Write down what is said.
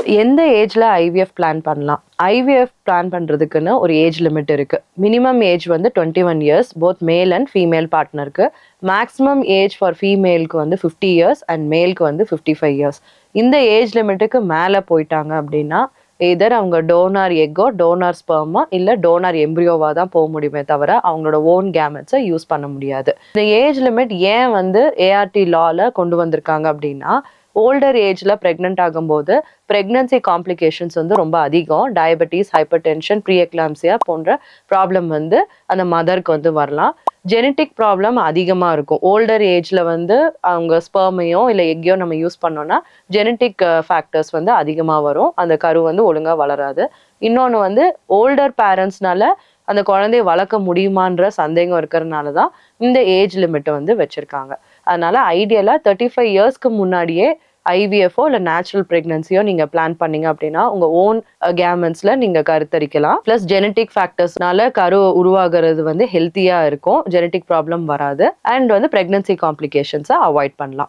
எந்த ஏஜ்ல IVF plan பண்ணலாம்? ஐவிஎஃப் பிளான் பண்றதுக்குன்னு ஒரு ஏஜ் லிமிட் இருக்கு. மினிமம் ஏஜ் வந்து 21 years both male and female பார்ட்னருக்கு. மேக்ஸிமம் ஏஜ் ஃபார் ஃபீமேலுக்கு வந்து 50 இயர்ஸ் அண்ட் மேலுக்கு வந்து 55 இயர்ஸ். இந்த ஏஜ் லிமிட்டுக்கு மேலே போயிட்டாங்க அப்படின்னா எதர் அவங்க டோனார் எக்கோ, டோனார் ஸ்பெர்மா இல்லை டோனார் எம்ப்ரியோவா தான் போக முடியுமே தவிர அவங்களோட ஓன் கேமெட்ஸை யூஸ் பண்ண முடியாது. இந்த ஏஜ் லிமிட் ஏன் வந்து ஏஆர்டி லால கொண்டு வந்திருக்காங்க அப்படின்னா, ஓல்டர் ஏஜ்ல பிரெக்னென்ட் ஆகும்போது பிரெக்னன்சி காம்ப்ளிகேஷன்ஸ் வந்து ரொம்ப அதிகம். டயபெட்டிஸ், ஹைப்பர் டென்ஷன், ப்ரீஎக்லாம்சியா போன்ற ப்ராப்ளம் வந்து அந்த மதருக்கு வந்து வரலாம். ஜெனட்டிக் ப்ராப்ளம் அதிகமாக இருக்கும். ஓல்டர் ஏஜ்ல வந்து அவங்க ஸ்பெர்மையோ இல்லை எக்கையோ நம்ம யூஸ் பண்ணோம்னா ஜெனட்டிக் ஃபேக்டர்ஸ் வந்து அதிகமாக வரும். அந்த கரு வந்து ஒழுங்காக வளராது. இன்னொன்று வந்து ஓல்டர் பேரண்ட்ஸ்னால அந்த குழந்தைய வளர்க்க முடியுமான்ற சந்தேகம் இருக்கிறதுனால தான் இந்த ஏஜ் லிமிட்டை வந்து வச்சிருக்காங்க. அதனால ஐடியலா 35 இயர்ஸ்க்கு முன்னாடியே ஐவிஎஃப்ஓ இல்லை நேச்சுரல் பிரெக்னன்சியோ நீங்க பிளான் பண்ணீங்க அப்படின்னா உங்க ஓன் கேமெண்ட்ஸ்ல நீங்க கருத்தரிக்கலாம். பிளஸ் ஜெனட்டிக் ஃபேக்டர்ஸ்னால கரு உருவாகிறது வந்து ஹெல்த்தியா இருக்கும். ஜெனட்டிக் ப்ராப்ளம் வராது. அண்ட் வந்து பிரெக்னன்சி காம்ப்ளிகேஷன்ஸை அவாய்ட் பண்ணலாம்.